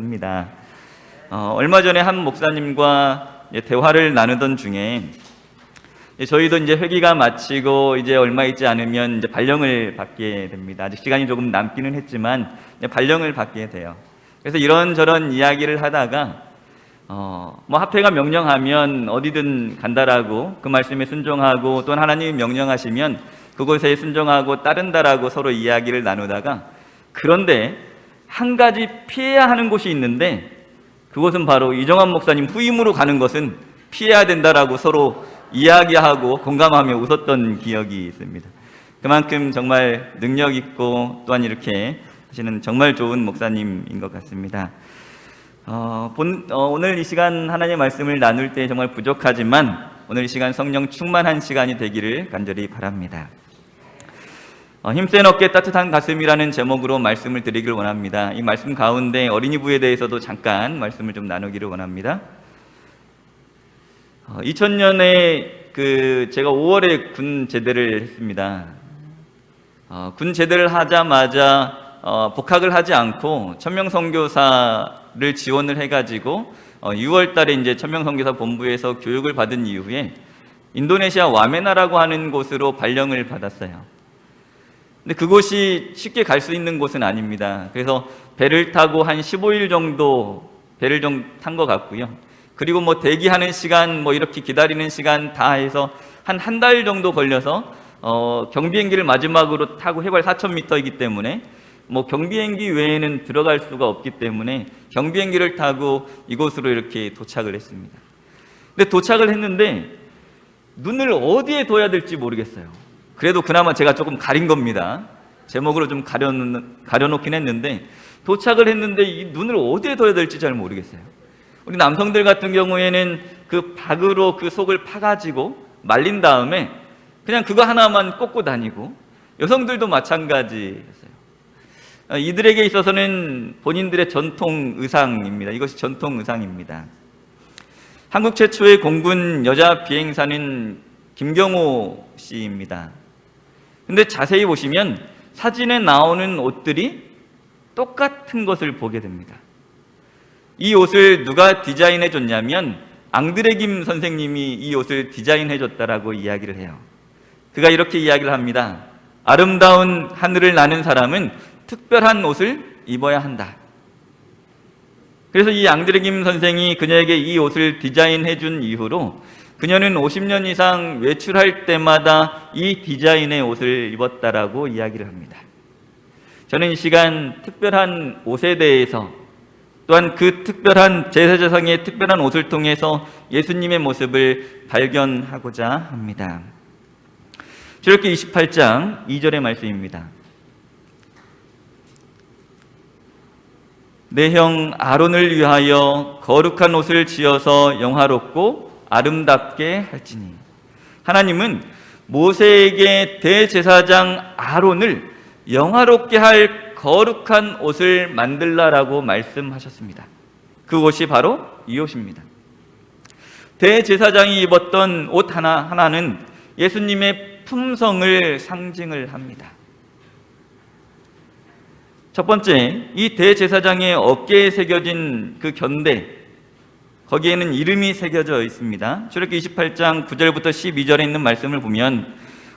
합니다. 얼마 전에 한 목사님과 대화를 나누던 중에 저희도 이제 회기가 마치고 이제 얼마 있지 않으면 이제 발령을 받게 됩니다. 아직 시간이 조금 남기는 했지만 발령을 받게 돼요. 그래서 이런저런 이야기를 하다가 뭐 합회가 명령하면 어디든 간다라고 그 말씀에 순종하고 또 하나님이 명령하시면 그곳에 순종하고 따른다라고 서로 이야기를 나누다가 그런데 한 가지 피해야 하는 곳이 있는데 그곳은 바로 이정환 목사님 후임으로 가는 것은 피해야 된다라고 서로 이야기하고 공감하며 웃었던 기억이 있습니다. 그만큼 정말 능력 있고 또한 이렇게 하시는 정말 좋은 목사님인 것 같습니다. 오늘 이 시간 하나님의 말씀을 나눌 때 정말 부족하지만 오늘 이 시간 성령 충만한 시간이 되기를 간절히 바랍니다. 힘센 어깨 따뜻한 가슴이라는 제목으로 말씀을 드리길 원합니다. 이 말씀 가운데 어린이부에 대해서도 잠깐 말씀을 좀 나누기를 원합니다. 2000년에 제가 5월에 군 제대를 했습니다. 군 제대를 하자마자 복학을 하지 않고 천명선교사를 지원을 해가지고 6월 달에 이제 천명선교사 본부에서 교육을 받은 이후에 인도네시아 와메나라고 하는 곳으로 발령을 받았어요. 근데 그곳이 쉽게 갈 수 있는 곳은 아닙니다. 그래서 배를 타고 한 15일 정도 배를 좀 탄 것 같고요. 그리고 뭐 대기하는 시간, 뭐 이렇게 기다리는 시간 다 해서 한 달 정도 걸려서 경비행기를 마지막으로 타고 해발 4,000m이기 때문에 뭐 경비행기 외에는 들어갈 수가 없기 때문에 경비행기를 타고 이곳으로 이렇게 도착을 했습니다. 근데 도착을 했는데 눈을 어디에 둬야 될지 모르겠어요. 그래도 그나마 제가 조금 가린 겁니다. 제목으로 좀 가려놓긴 했는데 도착을 했는데 이 눈을 어디에 둬야 될지 잘 모르겠어요. 우리 남성들 같은 경우에는 그 박으로 그 속을 파가지고 말린 다음에 그냥 그거 하나만 꽂고 다니고 여성들도 마찬가지였어요. 이들에게 있어서는 본인들의 전통 의상입니다. 이것이 전통 의상입니다. 한국 최초의 공군 여자 비행사는 김경호 씨입니다. 근데 자세히 보시면 사진에 나오는 옷들이 똑같은 것을 보게 됩니다. 이 옷을 누가 디자인해 줬냐면 앙드레 김 선생님이 이 옷을 디자인해 줬다라고 이야기를 해요. 그가 이렇게 이야기를 합니다. 아름다운 하늘을 나는 사람은 특별한 옷을 입어야 한다. 그래서 이 앙드레 김 선생이 그녀에게 이 옷을 디자인해 준 이후로 그녀는 50년 이상 외출할 때마다 이 디자인의 옷을 입었다라고 이야기를 합니다. 저는 이 시간 특별한 옷에 대해서 또한 그 특별한 제사장의 특별한 옷을 통해서 예수님의 모습을 발견하고자 합니다. 출애굽기 28장 2절의 말씀입니다. 내 형 아론을 위하여 거룩한 옷을 지어서 영화롭고 아름답게 할지니. 하나님은 모세에게 대제사장 아론을 영화롭게 할 거룩한 옷을 만들라라고 말씀하셨습니다. 그 옷이 바로 이 옷입니다. 대제사장이 입었던 옷 하나하나는 예수님의 품성을 상징을 합니다. 첫 번째, 이 대제사장의 어깨에 새겨진 그 견대, 거기에는 이름이 새겨져 있습니다. 출애굽기 28장 9절부터 12절에 있는 말씀을 보면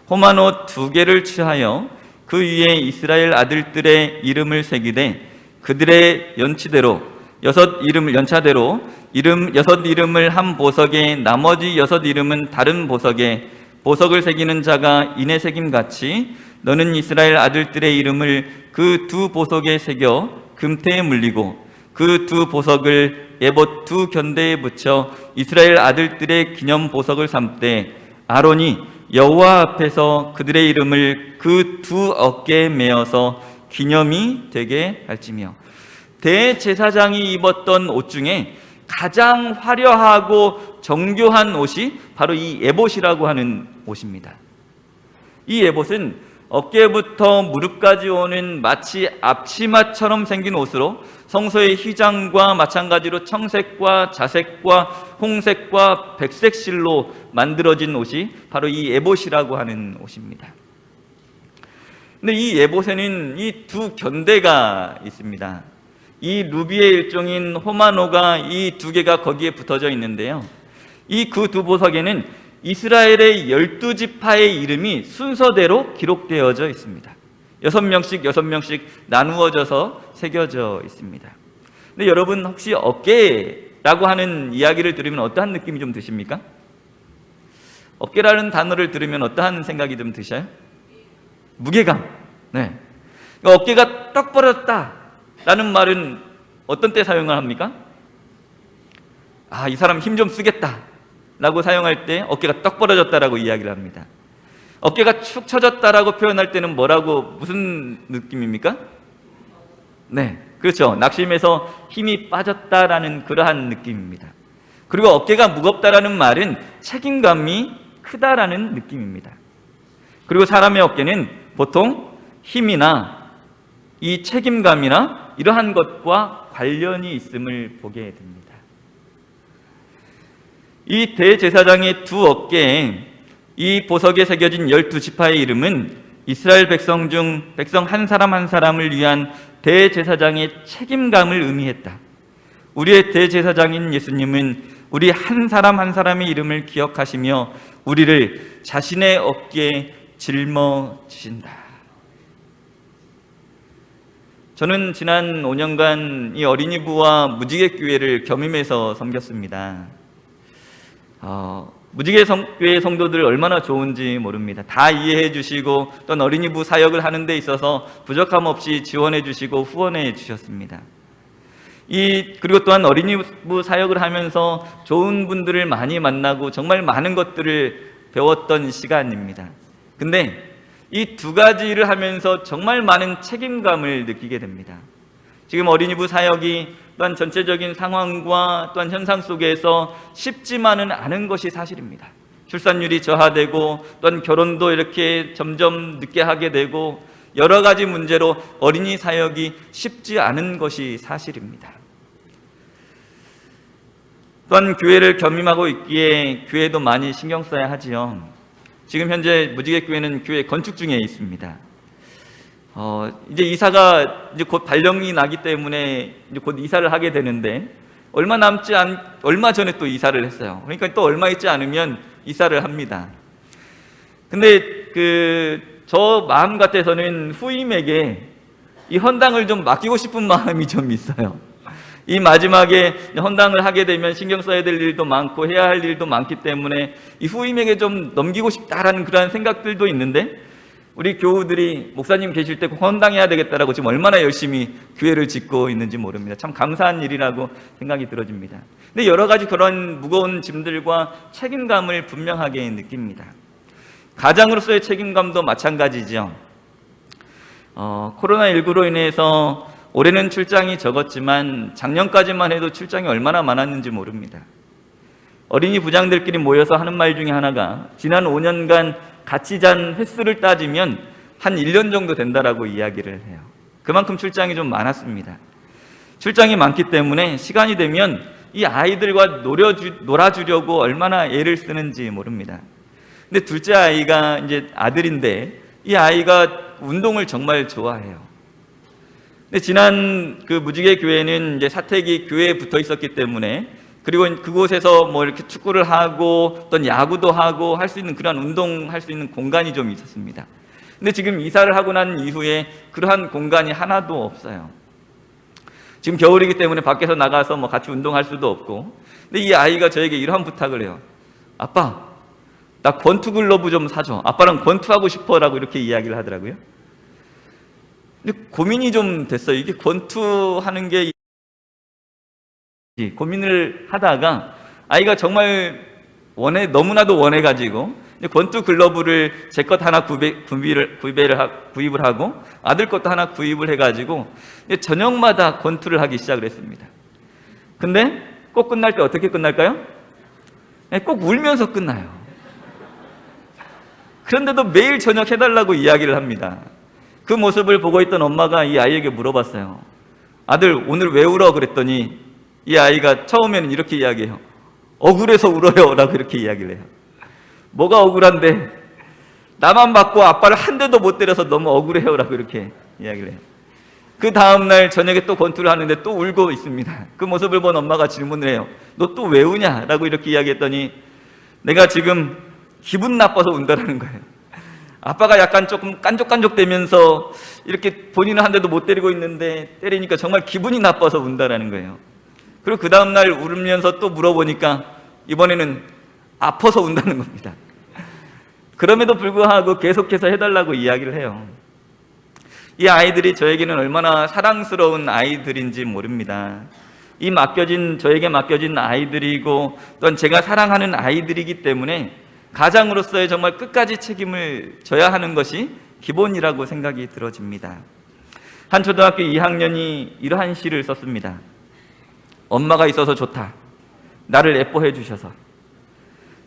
홈한 옷 2개를 취하여 그 위에 이스라엘 아들들의 이름을 새기되 그들의 연차대로 6 이름을 한 보석에 나머지 6 이름은 다른 보석에 보석을 새기는 자가 인에 새김같이 너는 이스라엘 아들들의 이름을 그 2 보석에 새겨 금태에 물리고 그 2 보석을 에봇 2 견대에 붙여 이스라엘 아들들의 기념 보석을 삼되 아론이 여호와 앞에서 그들의 이름을 그 2 어깨에 메어서 기념이 되게 할지며. 대제사장이 입었던 옷 중에 가장 화려하고 정교한 옷이 바로 이 에봇이라고 하는 옷입니다. 이 에봇은 어깨부터 무릎까지 오는 마치 앞치마처럼 생긴 옷으로 성소의 휘장과 마찬가지로 청색과 자색과 홍색과 백색 실로 만들어진 옷이 바로 이 에봇이라고 하는 옷입니다. 근데 이 에봇에는 이 2 견대가 있습니다. 이 루비의 일종인 호마노가 이 두 개가 거기에 붙어져 있는데요. 이 그 두 보석에는 이스라엘의 12지파의 이름이 순서대로 기록되어져 있습니다. 6명씩 나누어져서 새겨져 있습니다. 근데 여러분, 혹시 어깨라고 하는 이야기를 들으면 어떠한 느낌이 좀 드십니까? 어깨라는 단어를 들으면 어떠한 생각이 좀 드셔요? 무게감. 네. 그러니까 어깨가 떡 벌어졌다 라는 말은 어떤 때 사용을 합니까? 이 사람 힘 좀 쓰겠다 라고 사용할 때 어깨가 떡 벌어졌다라고 이야기를 합니다. 어깨가 축 처졌다라고 표현할 때는 무슨 느낌입니까? 네, 그렇죠. 낙심해서 힘이 빠졌다라는 그러한 느낌입니다. 그리고 어깨가 무겁다라는 말은 책임감이 크다라는 느낌입니다. 그리고 사람의 어깨는 보통 힘이나 이 책임감이나 이러한 것과 관련이 있음을 보게 됩니다. 이 대제사장의 두 어깨에 이 보석에 새겨진 12지파의 이름은 이스라엘 백성 중 백성 한 사람 한 사람을 위한 대제사장의 책임감을 의미했다. 우리의 대제사장인 예수님은 우리 한 사람 한 사람의 이름을 기억하시며 우리를 자신의 어깨에 짊어지신다. 저는 지난 5년간 이 어린이부와 무지개교회를 겸임해서 섬겼습니다. 무지개교회 성도들 얼마나 좋은지 모릅니다. 다 이해해 주시고 또 어린이부 사역을 하는 데 있어서 부족함 없이 지원해 주시고 후원해 주셨습니다. 그리고 또한 어린이부 사역을 하면서 좋은 분들을 많이 만나고 정말 많은 것들을 배웠던 시간입니다. 근데 이 두 가지를 하면서 정말 많은 책임감을 느끼게 됩니다. 지금 어린이부 사역이 또한 전체적인 상황과 또한 현상 속에서 쉽지만은 않은 것이 사실입니다. 출산율이 저하되고 또한 결혼도 이렇게 점점 늦게 하게 되고 여러 가지 문제로 어린이 사역이 쉽지 않은 것이 사실입니다. 또한 교회를 겸임하고 있기에 교회도 많이 신경 써야 하지요. 지금 현재 무지개교회는 교회 건축 중에 있습니다. 이제 이사가 이제 곧 발령이 나기 때문에 이제 곧 이사를 하게 되는데 얼마 전에 또 이사를 했어요. 그러니까 또 얼마 있지 않으면 이사를 합니다. 근데 저 마음 같아서는 후임에게 이 헌당을 좀 맡기고 싶은 마음이 좀 있어요. 이 마지막에 헌당을 하게 되면 신경 써야 될 일도 많고 해야 할 일도 많기 때문에 이 후임에게 좀 넘기고 싶다라는 그런 생각들도 있는데 우리 교우들이 목사님 계실 때 헌당해야 되겠다라고 지금 얼마나 열심히 교회를 짓고 있는지 모릅니다. 참 감사한 일이라고 생각이 들어집니다. 근데 여러 가지 그런 무거운 짐들과 책임감을 분명하게 느낍니다. 가장으로서의 책임감도 마찬가지죠. 코로나19로 인해서 올해는 출장이 적었지만 작년까지만 해도 출장이 얼마나 많았는지 모릅니다. 어린이 부장들끼리 모여서 하는 말 중에 하나가 지난 5년간 같이 잔 횟수를 따지면 한 1년 정도 된다라고 이야기를 해요. 그만큼 출장이 좀 많았습니다. 출장이 많기 때문에 시간이 되면 이 아이들과 놀아주려고 얼마나 애를 쓰는지 모릅니다. 근데 둘째 아이가 이제 아들인데 이 아이가 운동을 정말 좋아해요. 근데 지난 무지개 교회는 이제 사택이 교회에 붙어 있었기 때문에 그리고 그곳에서 뭐 이렇게 축구를 하고 어떤 야구도 하고 할 수 있는 그런 운동할 수 있는 공간이 좀 있었습니다. 근데 지금 이사를 하고 난 이후에 그러한 공간이 하나도 없어요. 지금 겨울이기 때문에 밖에서 나가서 뭐 같이 운동할 수도 없고. 근데 이 아이가 저에게 이러한 부탁을 해요. 아빠, 나 권투 글러브 좀 사줘. 아빠랑 권투하고 싶어라고 이렇게 이야기를 하더라고요. 근데 고민이 좀 됐어요. 이게 권투하는 게 고민을 하다가 아이가 정말 너무나도 원해가지고 권투 글러브를 제 것 하나 구입을 하고 아들 것도 하나 구입을 해가지고 저녁마다 권투를 하기 시작을 했습니다. 근데 꼭 끝날 때 어떻게 끝날까요? 꼭 울면서 끝나요. 그런데도 매일 저녁 해달라고 이야기를 합니다. 그 모습을 보고 있던 엄마가 이 아이에게 물어봤어요. 아들, 오늘 왜 울어? 그랬더니 이 아이가 처음에는 이렇게 이야기해요. 억울해서 울어요 라고 이렇게 이야기를 해요. 뭐가 억울한데? 나만 맞고 아빠를 한 대도 못 때려서 너무 억울해요 라고 이렇게 이야기를 해요. 그 다음날 저녁에 또 권투를 하는데 또 울고 있습니다. 그 모습을 본 엄마가 질문을 해요. 너 또 왜 우냐? 라고 이렇게 이야기했더니 내가 지금 기분 나빠서 운다라는 거예요. 아빠가 약간 조금 깐족깐족대면서 이렇게 본인은 한 대도 못 때리고 있는데 때리니까 정말 기분이 나빠서 운다라는 거예요. 그리고 그 다음날 울면서 또 물어보니까 이번에는 아파서 운다는 겁니다. 그럼에도 불구하고 계속해서 해달라고 이야기를 해요. 이 아이들이 저에게는 얼마나 사랑스러운 아이들인지 모릅니다. 저에게 맡겨진 아이들이고 또한 제가 사랑하는 아이들이기 때문에 가장으로서의 정말 끝까지 책임을 져야 하는 것이 기본이라고 생각이 들어집니다. 한 초등학교 2학년이 이러한 시를 썼습니다. 엄마가 있어서 좋다. 나를 예뻐해 주셔서.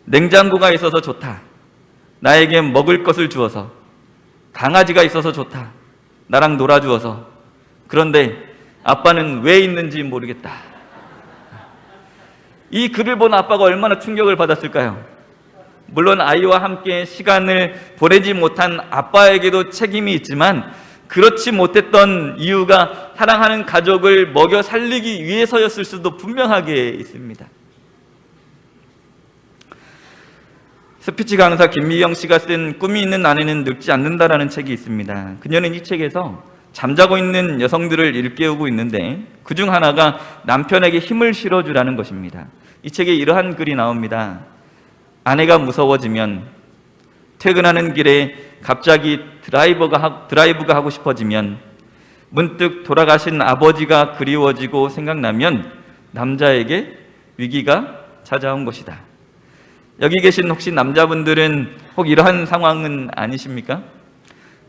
냉장고가 있어서 좋다. 나에게 먹을 것을 주어서. 강아지가 있어서 좋다. 나랑 놀아주어서. 그런데 아빠는 왜 있는지 모르겠다. 이 글을 본 아빠가 얼마나 충격을 받았을까요? 물론 아이와 함께 시간을 보내지 못한 아빠에게도 책임이 있지만 그렇지 못했던 이유가 사랑하는 가족을 먹여 살리기 위해서였을 수도 분명하게 있습니다. 스피치 강사 김미영 씨가 쓴 꿈이 있는 아내는 늙지 않는다라는 책이 있습니다. 그녀는 이 책에서 잠자고 있는 여성들을 일깨우고 있는데 그중 하나가 남편에게 힘을 실어주라는 것입니다. 이 책에 이러한 글이 나옵니다. 아내가 무서워지면, 퇴근하는 길에 갑자기 드라이브가 하고 싶어지면, 문득 돌아가신 아버지가 그리워지고 생각나면 남자에게 위기가 찾아온 것이다. 여기 계신 혹시 남자분들은 혹 이러한 상황은 아니십니까?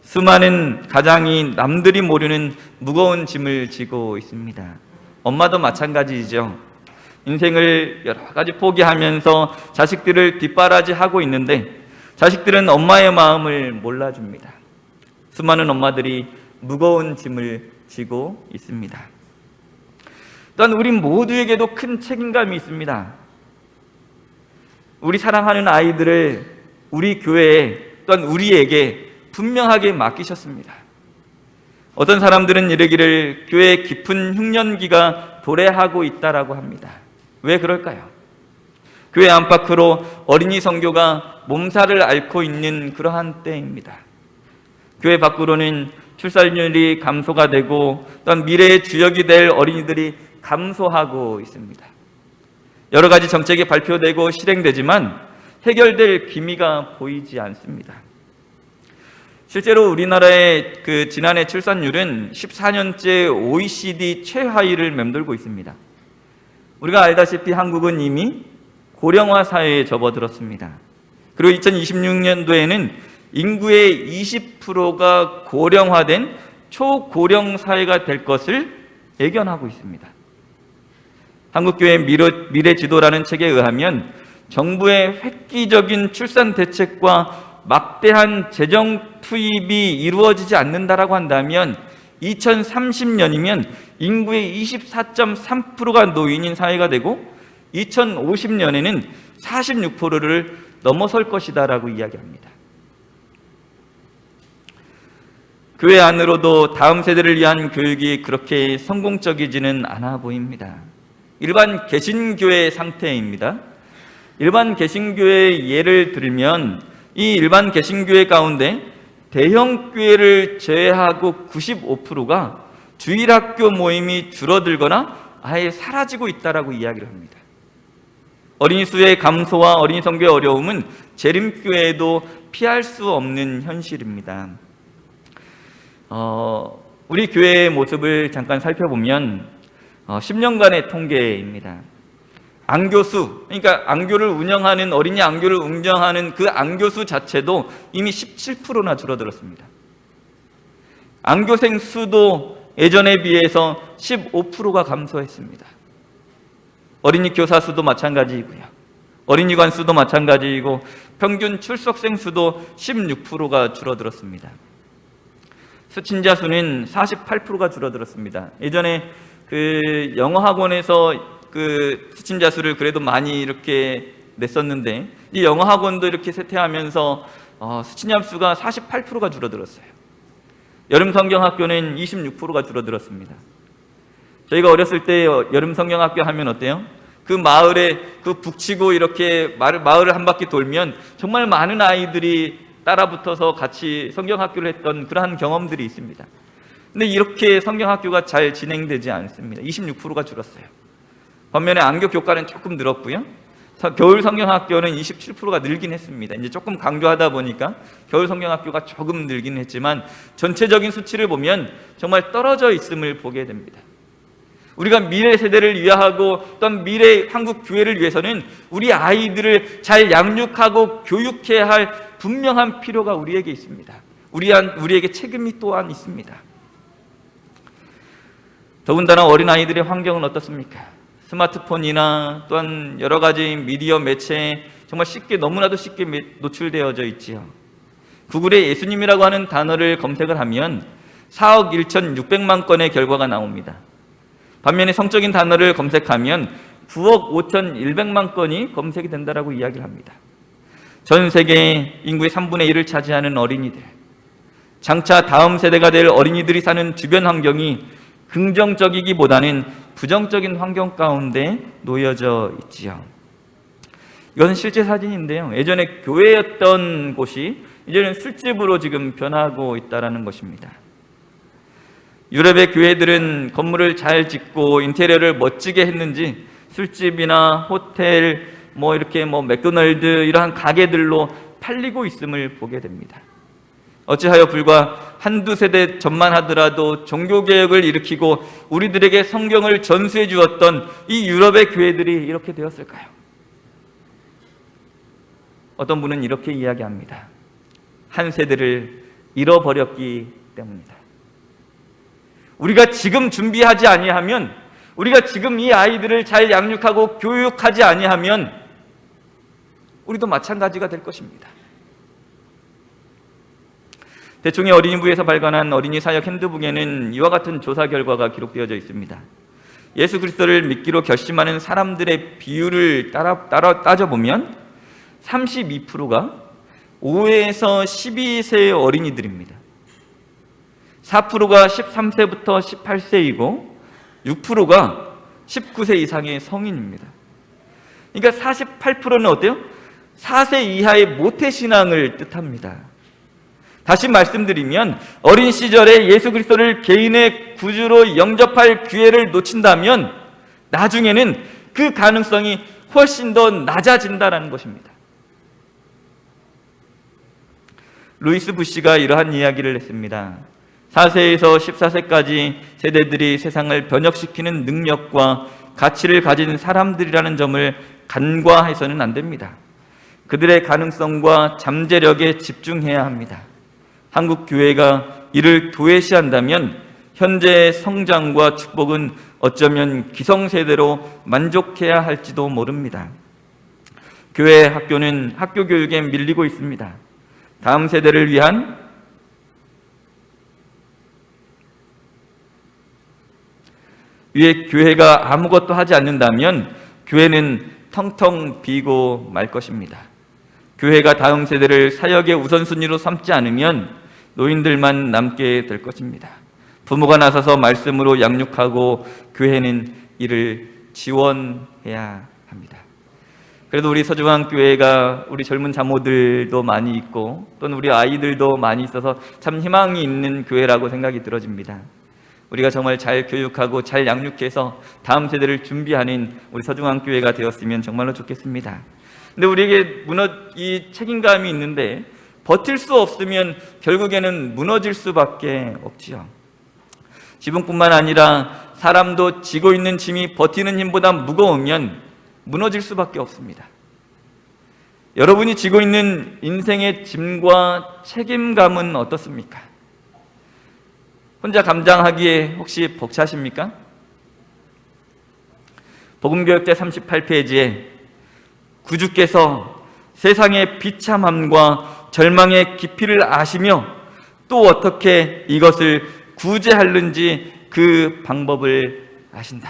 수많은 가장이 남들이 모르는 무거운 짐을 지고 있습니다. 엄마도 마찬가지이죠. 인생을 여러 가지 포기하면서 자식들을 뒷바라지하고 있는데 자식들은 엄마의 마음을 몰라줍니다. 수많은 엄마들이 무거운 짐을 지고 있습니다. 또한 우리 모두에게도 큰 책임감이 있습니다. 우리 사랑하는 아이들을 우리 교회에 또한 우리에게 분명하게 맡기셨습니다. 어떤 사람들은 이르기를 교회의 깊은 흉년기가 도래하고 있다라고 합니다. 왜 그럴까요? 교회 안팎으로 어린이 선교가 몸살을 앓고 있는 그러한 때입니다. 교회 밖으로는 출산율이 감소가 되고 또한 미래의 주역이 될 어린이들이 감소하고 있습니다. 여러 가지 정책이 발표되고 실행되지만 해결될 기미가 보이지 않습니다. 실제로 우리나라의 지난해 출산율은 14년째 OECD 최하위를 맴돌고 있습니다. 우리가 알다시피 한국은 이미 고령화 사회에 접어들었습니다. 그리고 2026년도에는 인구의 20%가 고령화된 초고령 사회가 될 것을 예견하고 있습니다. 한국교회 미래지도라는 책에 의하면 정부의 획기적인 출산 대책과 막대한 재정 투입이 이루어지지 않는다라고 한다면 2030년이면 인구의 24.3%가 노인인 사회가 되고 2050년에는 46%를 넘어설 것이다라고 이야기합니다. 교회 안으로도 다음 세대를 위한 교육이 그렇게 성공적이지는 않아 보입니다. 일반 개신교회 상태입니다. 일반 개신교회 예를 들면 이 일반 개신교회 가운데 대형교회를 제외하고 95%가 주일학교 모임이 줄어들거나 아예 사라지고 있다라고 이야기를 합니다. 어린이 수의 감소와 어린이 선교의 어려움은 재림교회에도 피할 수 없는 현실입니다. 우리 교회의 모습을 잠깐 살펴보면 10년간의 통계입니다. 안교수, 그러니까 안교를 운영하는 어린이 안교를 운영하는 그 안교수 자체도 이미 17%나 줄어들었습니다. 안교생 수도 예전에 비해서 15%가 감소했습니다. 어린이 교사 수도 마찬가지이고요. 어린이관 수도 마찬가지이고 평균 출석생 수도 16%가 줄어들었습니다. 수친자 수는 48%가 줄어들었습니다. 예전에 영어 학원에서 수친자 수를 그래도 많이 이렇게 냈었는데 이 영어 학원도 이렇게 쇠퇴하면서 수친자 수가 48%가 줄어들었어요. 여름 성경학교는 26%가 줄어들었습니다. 저희가 어렸을 때 여름 성경학교 하면 어때요? 그 마을에 그 북치고 이렇게 마을을 한 바퀴 돌면 정말 많은 아이들이 따라붙어서 같이 성경학교를 했던 그러한 경험들이 있습니다. 근데 이렇게 성경학교가 잘 진행되지 않습니다. 26%가 줄었어요. 반면에 안교 교과는 조금 늘었고요. 겨울 성경학교는 27%가 늘긴 했습니다. 이제 조금 강조하다 보니까 겨울 성경학교가 조금 늘긴 했지만 전체적인 수치를 보면 정말 떨어져 있음을 보게 됩니다. 우리가 미래 세대를 위하고 또한 미래 한국 교회를 위해서는 우리 아이들을 잘 양육하고 교육해야 할 분명한 필요가 우리에게 있습니다. 우리에게 책임이 또한 있습니다. 더군다나 어린아이들의 환경은 어떻습니까? 스마트폰이나 또한 여러 가지 미디어 매체에 정말 너무나도 쉽게 노출되어져 있지요. 구글에 예수님이라고 하는 단어를 검색을 하면 4억 1,600만 건의 결과가 나옵니다. 반면에 성적인 단어를 검색하면 9억 5,100만 건이 검색이 된다라고 이야기를 합니다. 전 세계 인구의 3분의 1을 차지하는 어린이들, 장차 다음 세대가 될 어린이들이 사는 주변 환경이 긍정적이기보다는 부정적인 환경 가운데 놓여져 있지요. 이것은 실제 사진인데요. 예전에 교회였던 곳이 이제는 술집으로 지금 변하고 있다는 것입니다. 유럽의 교회들은 건물을 잘 짓고 인테리어를 멋지게 했는지 술집이나 호텔, 맥도날드 이러한 가게들로 팔리고 있음을 보게 됩니다. 어찌하여 불과 한두 세대 전만 하더라도 종교개혁을 일으키고 우리들에게 성경을 전수해 주었던 이 유럽의 교회들이 이렇게 되었을까요? 어떤 분은 이렇게 이야기합니다. 한 세대를 잃어버렸기 때문이다. 우리가 지금 준비하지 아니하면, 우리가 지금 이 아이들을 잘 양육하고 교육하지 아니하면 우리도 마찬가지가 될 것입니다. 대충의 어린이부에서 발간한 어린이 사역 핸드북에는 이와 같은 조사 결과가 기록되어져 있습니다. 예수 그리스도를 믿기로 결심하는 사람들의 비율을 따져보면 32%가 5에서 12세의 어린이들입니다. 4%가 13세부터 18세이고 6%가 19세 이상의 성인입니다. 그러니까 48%는 어때요? 4세 이하의 모태신앙을 뜻합니다. 다시 말씀드리면 어린 시절에 예수 그리스도를 개인의 구주로 영접할 기회를 놓친다면 나중에는 그 가능성이 훨씬 더 낮아진다는 것입니다. 루이스 부시가 이러한 이야기를 했습니다. 4세에서 14세까지 세대들이 세상을 변혁시키는 능력과 가치를 가진 사람들이라는 점을 간과해서는 안 됩니다. 그들의 가능성과 잠재력에 집중해야 합니다. 한국 교회가 이를 도외시한다면 현재의 성장과 축복은 어쩌면 기성세대로 만족해야 할지도 모릅니다. 교회 학교는 학교 교육에 밀리고 있습니다. 다음 세대를 위한 위에 교회가 아무것도 하지 않는다면 교회는 텅텅 비고 말 것입니다. 교회가 다음 세대를 사역의 우선순위로 삼지 않으면 노인들만 남게 될 것입니다. 부모가 나서서 말씀으로 양육하고 교회는 이를 지원해야 합니다. 그래도 우리 서중앙교회가 우리 젊은 자모들도 많이 있고 또는 우리 아이들도 많이 있어서 참 희망이 있는 교회라고 생각이 들어집니다. 우리가 정말 잘 교육하고 잘 양육해서 다음 세대를 준비하는 우리 서중앙교회가 되었으면 정말로 좋겠습니다. 근데 우리에게 이 책임감이 있는데 버틸 수 없으면 결국에는 무너질 수밖에 없지요. 지붕뿐만 아니라 사람도 지고 있는 짐이 버티는 힘보다 무거우면 무너질 수밖에 없습니다. 여러분이 지고 있는 인생의 짐과 책임감은 어떻습니까? 혼자 감당하기에 혹시 벅차십니까? 복음교육제 38페이지에 구주께서 세상의 비참함과 절망의 깊이를 아시며 또 어떻게 이것을 구제하는지 그 방법을 아신다.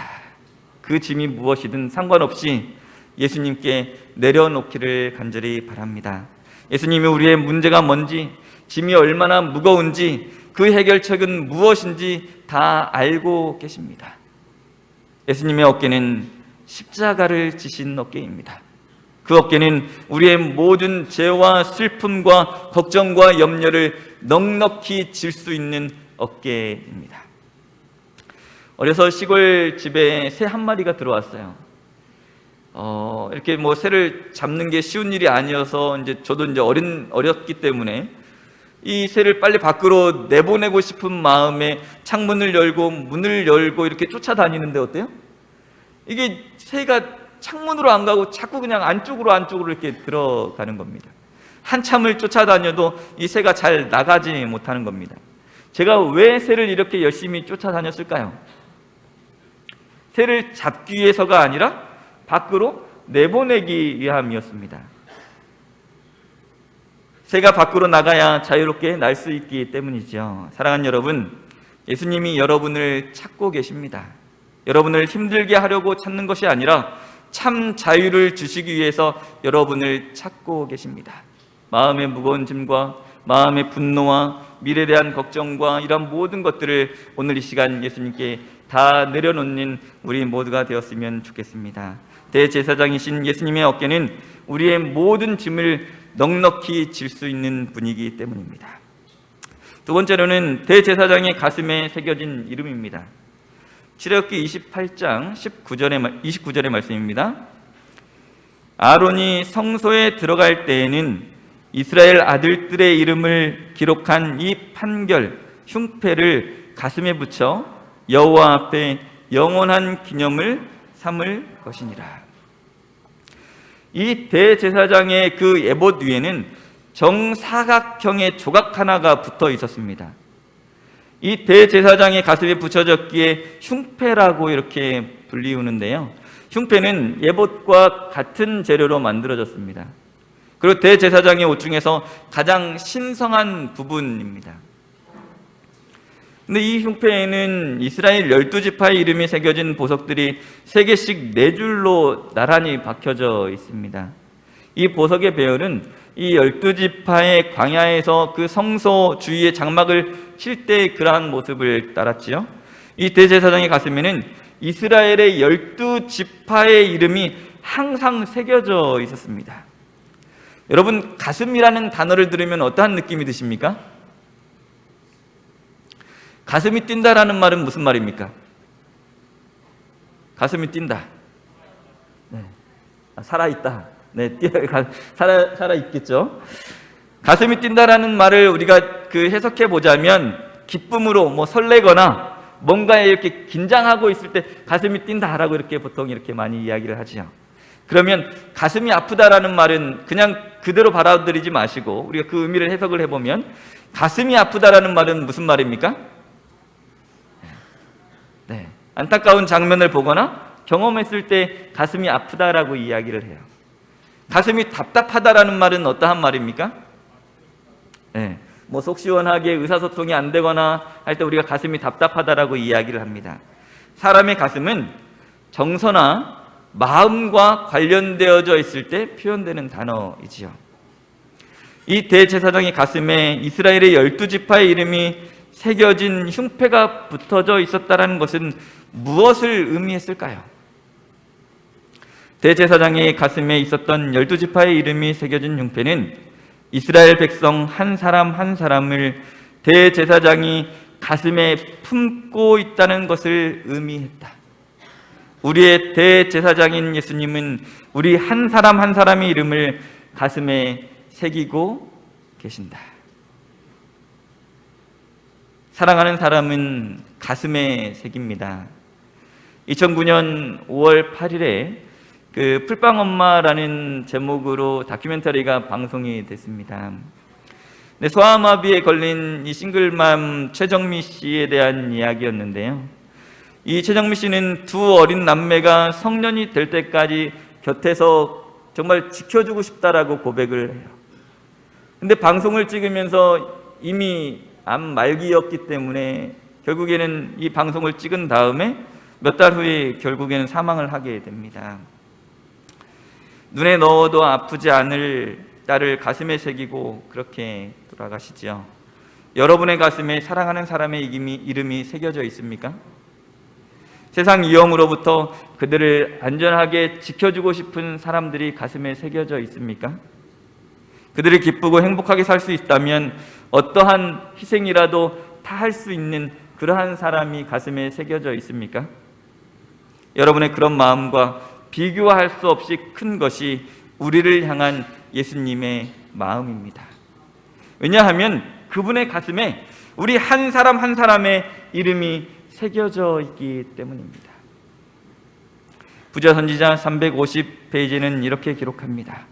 그 짐이 무엇이든 상관없이 예수님께 내려놓기를 간절히 바랍니다. 예수님이 우리의 문제가 뭔지, 짐이 얼마나 무거운지 그 해결책은 무엇인지 다 알고 계십니다. 예수님의 어깨는 십자가를 지신 어깨입니다. 그 어깨는 우리의 모든 죄와 슬픔과 걱정과 염려를 넉넉히 질 수 있는 어깨입니다. 어려서 시골 집에 새 한 마리가 들어왔어요. 이렇게 새를 잡는 게 쉬운 일이 아니어서 저도 어렸기 때문에 이 새를 빨리 밖으로 내보내고 싶은 마음에 창문을 열고 문을 열고 이렇게 쫓아다니는데 어때요? 이게 새가 창문으로 안 가고 자꾸 그냥 안쪽으로 이렇게 들어가는 겁니다. 한참을 쫓아다녀도 이 새가 잘 나가지 못하는 겁니다. 제가 왜 새를 이렇게 열심히 쫓아다녔을까요? 새를 잡기 위해서가 아니라 밖으로 내보내기 위함이었습니다. 새가 밖으로 나가야 자유롭게 날 수 있기 때문이죠. 사랑하는 여러분, 예수님이 여러분을 찾고 계십니다. 여러분을 힘들게 하려고 찾는 것이 아니라 참 자유를 주시기 위해서 여러분을 찾고 계십니다. 마음의 무거운 짐과 마음의 분노와 미래에 대한 걱정과 이런 모든 것들을 오늘 이 시간 예수님께 다 내려놓는 우리 모두가 되었으면 좋겠습니다. 대제사장이신 예수님의 어깨는 우리의 모든 짐을 넉넉히 질 수 있는 분이기 때문입니다. 두 번째로는 대제사장의 가슴에 새겨진 이름입니다. 출애굽기 28장 29절의 말씀입니다. 아론이 성소에 들어갈 때에는 이스라엘 아들들의 이름을 기록한 이 판결, 흉패를 가슴에 붙여 여호와 앞에 영원한 기념을 삼을 것이니라. 이 대제사장의 그 에봇 위에는 정사각형의 조각 하나가 붙어 있었습니다. 이 대제사장의 가슴에 붙여졌기에 흉패라고 이렇게 불리우는데요. 흉패는 에봇과 같은 재료로 만들어졌습니다. 그리고 대제사장의 옷 중에서 가장 신성한 부분입니다. 근데 이 흉패에는 이스라엘 12지파의 이름이 새겨진 보석들이 3개씩 4줄로 나란히 박혀져 있습니다. 이 보석의 배열은 이 12지파의 광야에서 그 성소 주위에 장막을 칠 때 그러한 모습을 따랐지요. 이 대제사장의 가슴에는 이스라엘의 12지파의 이름이 항상 새겨져 있었습니다. 여러분, 가슴이라는 단어를 들으면 어떠한 느낌이 드십니까? 가슴이 뛴다라는 말은 무슨 말입니까? 가슴이 뛴다. 네. 살아있다. 네, 살아있겠죠. 가슴이 뛴다라는 말을 우리가 해석해 보자면 기쁨으로 설레거나 뭔가에 이렇게 긴장하고 있을 때 가슴이 뛴다라고 이렇게 보통 이렇게 많이 이야기를 하지요. 그러면 가슴이 아프다라는 말은 그냥 그대로 받아들이지 마시고 우리가 그 의미를 해석을 해보면 가슴이 아프다라는 말은 무슨 말입니까? 네, 안타까운 장면을 보거나 경험했을 때 가슴이 아프다라고 이야기를 해요. 가슴이 답답하다라는 말은 어떠한 말입니까? 네, 속 시원하게 의사소통이 안 되거나 할 때 우리가 가슴이 답답하다라고 이야기를 합니다. 사람의 가슴은 정서나 마음과 관련되어져 있을 때 표현되는 단어이지요. 이 대제사장의 가슴에 이스라엘의 12지파의 이름이 새겨진 흉패가 붙어져 있었다는 것은 무엇을 의미했을까요? 대제사장의 가슴에 있었던 12지파의 이름이 새겨진 흉패는 이스라엘 백성 한 사람 한 사람을 대제사장이 가슴에 품고 있다는 것을 의미했다. 우리의 대제사장인 예수님은 우리 한 사람 한 사람의 이름을 가슴에 새기고 계신다. 사랑하는 사람은 가슴에 새깁니다. 2009년 5월 8일에 풀빵엄마라는 제목으로 다큐멘터리가 방송이 됐습니다. 소아마비에 걸린 이 싱글맘 최정미 씨에 대한 이야기였는데요. 이 최정미 씨는 두 어린 남매가 성년이 될 때까지 곁에서 정말 지켜주고 싶다라고 고백을 해요. 근데 방송을 찍으면서 이미 암 말기였기 때문에 결국에는 이 방송을 찍은 다음에 몇 달 후에 결국에는 사망을 하게 됩니다. 눈에 넣어도 아프지 않을 딸을 가슴에 새기고 그렇게 돌아가시죠. 여러분의 가슴에 사랑하는 사람의 이름이 새겨져 있습니까? 세상 위험으로부터 그들을 안전하게 지켜주고 싶은 사람들이 가슴에 새겨져 있습니까? 그들이 기쁘고 행복하게 살 수 있다면 어떠한 희생이라도 다 할 수 있는 그러한 사람이 가슴에 새겨져 있습니까? 여러분의 그런 마음과 비교할 수 없이 큰 것이 우리를 향한 예수님의 마음입니다. 왜냐하면 그분의 가슴에 우리 한 사람 한 사람의 이름이 새겨져 있기 때문입니다. 부자 선지자 350페이지는 이렇게 기록합니다.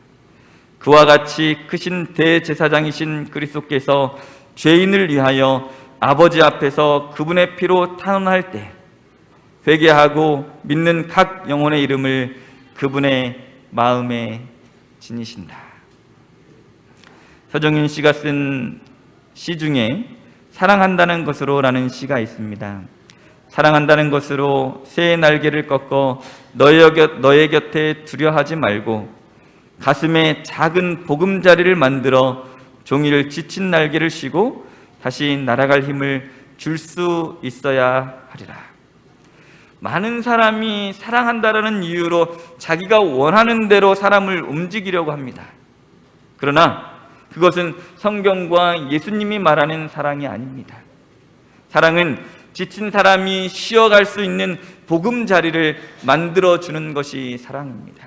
그와 같이 크신 대제사장이신 그리스도께서 죄인을 위하여 아버지 앞에서 그분의 피로 탄원할 때 회개하고 믿는 각 영혼의 이름을 그분의 마음에 지니신다. 서정윤 씨가 쓴 시 중에 사랑한다는 것으로 라는 시가 있습니다. 사랑한다는 것으로 새의 날개를 꺾어 너의 곁에 두려하지 말고 가슴에 작은 보금자리를 만들어 종일 지친 날개를 쉬고 다시 날아갈 힘을 줄 수 있어야 하리라. 많은 사람이 사랑한다라는 이유로 자기가 원하는 대로 사람을 움직이려고 합니다. 그러나 그것은 성경과 예수님이 말하는 사랑이 아닙니다. 사랑은 지친 사람이 쉬어갈 수 있는 보금자리를 만들어주는 것이 사랑입니다.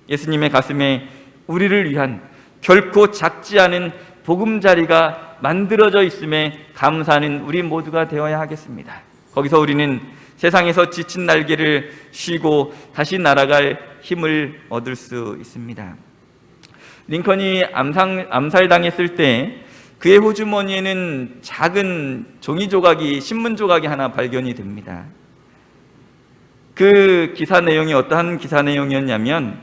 예수님의 가슴에 우리를 위한 결코 작지 않은 보금자리가 만들어져 있음에 감사하는 우리 모두가 되어야 하겠습니다. 거기서 우리는 세상에서 지친 날개를 쉬고 다시 날아갈 힘을 얻을 수 있습니다. 링컨이 암살당했을 때 그의 호주머니에는 작은 종이 조각이, 신문 조각이 하나 발견이 됩니다. 그 기사 내용이 어떠한 기사 내용이었냐면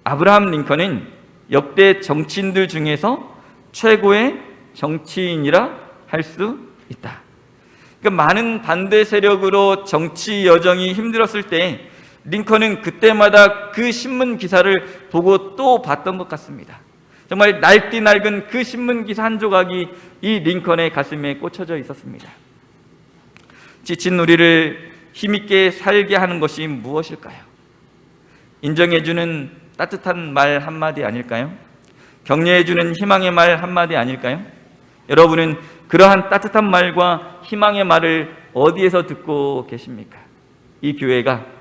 아브라함 링컨은 역대 정치인들 중에서 최고의 정치인이라 할 수 있다. 그러니까 많은 반대 세력으로 정치 여정이 힘들었을 때 링컨은 그때마다 그 신문 기사를 보고 또 봤던 것 같습니다. 정말 날띠 낡은 그 신문 기사 한 조각이 이 링컨의 가슴에 꽂혀져 있었습니다. 지친 우리를 힘있게 살게 하는 것이 무엇일까요? 인정해주는 따뜻한 말 한마디 아닐까요? 격려해주는 희망의 말 한마디 아닐까요? 여러분은 그러한 따뜻한 말과 희망의 말을 어디에서 듣고 계십니까? 이 교회가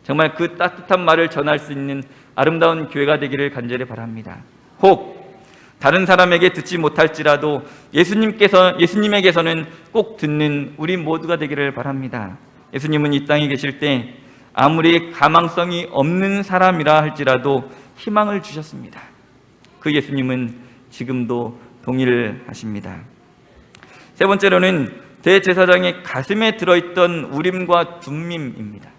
정말 그 따뜻한 말을 전할 수 있는 아름다운 교회가 되기를 간절히 바랍니다. 혹 다른 사람에게 듣지 못할지라도 예수님에게서는 꼭 듣는 우리 모두가 되기를 바랍니다. 예수님은 이 땅에 계실 때 아무리 가망성이 없는 사람이라 할지라도 희망을 주셨습니다. 그 예수님은 지금도 동일하십니다. 세 번째로는 대제사장의 가슴에 들어있던 우림과 둠밈입니다.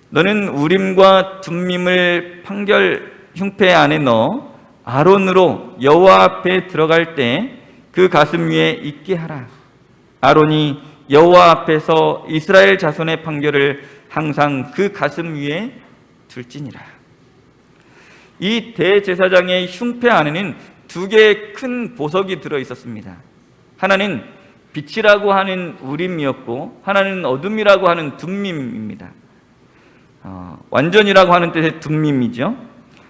너는 우림과 둠밈을 판결 흉패 안에 넣어 아론으로 여호와 앞에 들어갈 때 그 가슴 위에 있게 하라. 아론이 여호와 앞에서 이스라엘 자손의 판결을 항상 그 가슴 위에 둘지니라. 이 대제사장의 흉패 안에는 두 개의 큰 보석이 들어 있었습니다. 하나는 빛이라고 하는 우림이었고 하나는 어둠이라고 하는 둠밈입니다. 완전이라고 하는 뜻의 둠밈이죠.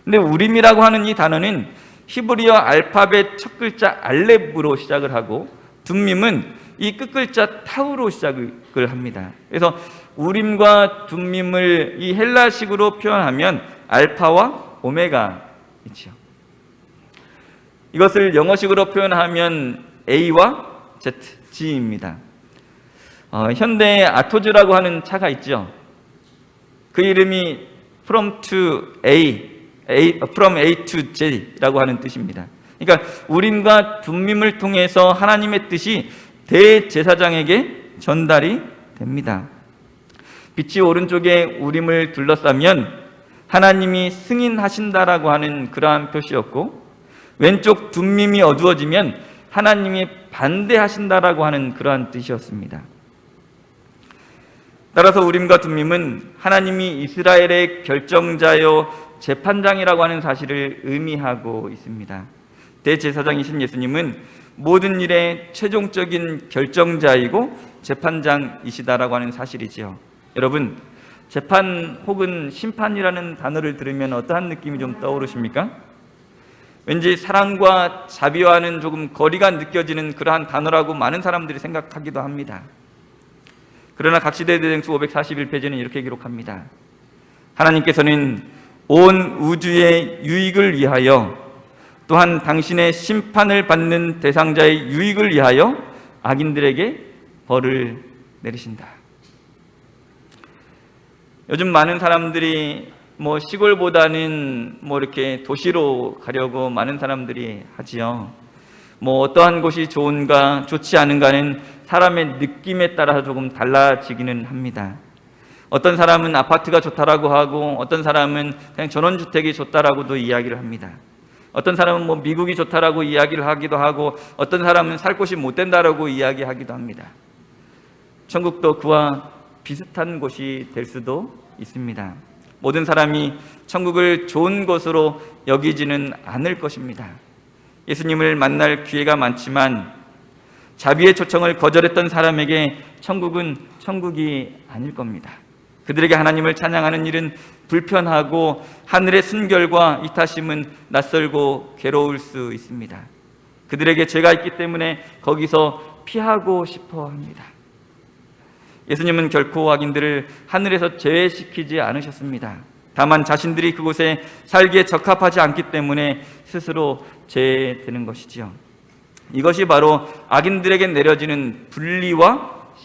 근데 우림이라고 하는 이 단어는 히브리어 알파벳 첫 글자 알렙으로 시작을 하고 둠밈은 이 끝글자 타우로 시작을 합니다. 그래서 우림과 둠밈을 이 헬라식으로 표현하면 알파와 오메가 있죠. 이것을 영어식으로 표현하면 A와 Z, G입니다. 현대에 아토즈라고 하는 차가 있죠. 그 이름이 from A to Z라고 하는 뜻입니다. 그러니까 우림과 둠밈을 통해서 하나님의 뜻이 대제사장에게 전달이 됩니다. 빛이 오른쪽에 우림을 둘러싸면 하나님이 승인하신다라고 하는 그러한 표시였고 왼쪽 둠밈이 어두워지면 하나님이 반대하신다라고 하는 그러한 뜻이었습니다. 따라서 우림과 둠밈은 하나님이 이스라엘의 결정자요 재판장이라고 하는 사실을 의미하고 있습니다. 대제사장이신 예수님은 모든 일의 최종적인 결정자이고 재판장이시다라고 하는 사실이지요. 여러분, 재판 혹은 심판이라는 단어를 들으면 어떠한 느낌이 좀 떠오르십니까? 왠지 사랑과 자비와는 조금 거리가 느껴지는 그러한 단어라고 많은 사람들이 생각하기도 합니다. 그러나 각시대대행수 541페이지는 이렇게 기록합니다. 하나님께서는 온 우주의 유익을 위하여 또한 당신의 심판을 받는 대상자의 유익을 위하여 악인들에게 벌을 내리신다. 요즘 많은 사람들이 시골보다는 이렇게 도시로 가려고 많은 사람들이 하지요. 어떠한 곳이 좋은가 좋지 않은가는 사람의 느낌에 따라서 조금 달라지기는 합니다. 어떤 사람은 아파트가 좋다라고 하고 어떤 사람은 그냥 전원주택이 좋다라고도 이야기를 합니다. 어떤 사람은 미국이 좋다라고 이야기를 하기도 하고 어떤 사람은 살 곳이 못 된다라고 이야기하기도 합니다. 천국도 그와 비슷한 곳이 될 수도 있습니다. 모든 사람이 천국을 좋은 곳으로 여기지는 않을 것입니다. 예수님을 만날 기회가 많지만 자비의 초청을 거절했던 사람에게 천국은 천국이 아닐 겁니다. 그들에게 하나님을 찬양하는 일은 불편하고 하늘의 순결과 이타심은 낯설고 괴로울 수 있습니다. 그들에게 죄가 있기 때문에 거기서 피하고 싶어 합니다. 예수님은 결코 악인들을 하늘에서 제외시키지 않으셨습니다. 다만 자신들이 그곳에 살기에 적합하지 않기 때문에 스스로 제외되는 것이지요. 이것이 바로 악인들에게 내려지는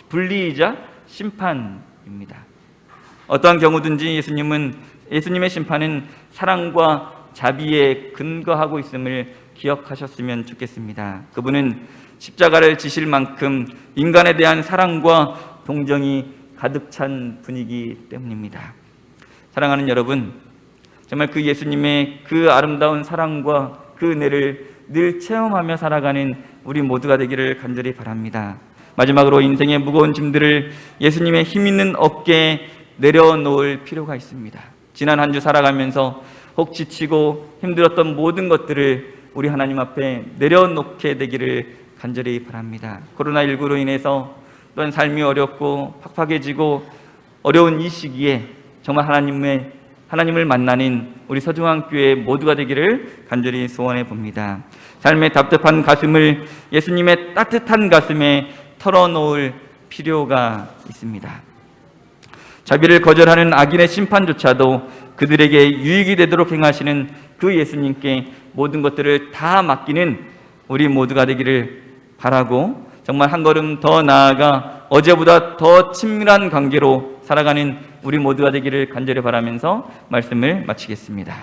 분리이자 심판입니다. 어떠한 경우든지 예수님의 심판은 사랑과 자비에 근거하고 있음을 기억하셨으면 좋겠습니다. 그분은 십자가를 지실 만큼 인간에 대한 사랑과 동정이 가득 찬 분이기 때문입니다. 사랑하는 여러분, 정말 그 예수님의 그 아름다운 사랑과 그 은혜를 늘 체험하며 살아가는 우리 모두가 되기를 간절히 바랍니다. 마지막으로 인생의 무거운 짐들을 예수님의 힘 있는 어깨에 내려놓을 필요가 있습니다. 지난 한 주 살아가면서 혹 지치고 힘들었던 모든 것들을 우리 하나님 앞에 내려놓게 되기를 간절히 바랍니다. 코로나19로 인해서 또한 삶이 어렵고 팍팍해지고 어려운 이 시기에 정말 하나님을 만나는 우리 서중앙 교회 모두가 되기를 간절히 소원해 봅니다. 삶의 답답한 가슴을 예수님의 따뜻한 가슴에 털어놓을 필요가 있습니다. 자비를 거절하는 악인의 심판조차도 그들에게 유익이 되도록 행하시는 그 예수님께 모든 것들을 다 맡기는 우리 모두가 되기를 바라고 정말 한 걸음 더 나아가 어제보다 더 친밀한 관계로 살아가는 우리 모두가 되기를 간절히 바라면서 말씀을 마치겠습니다.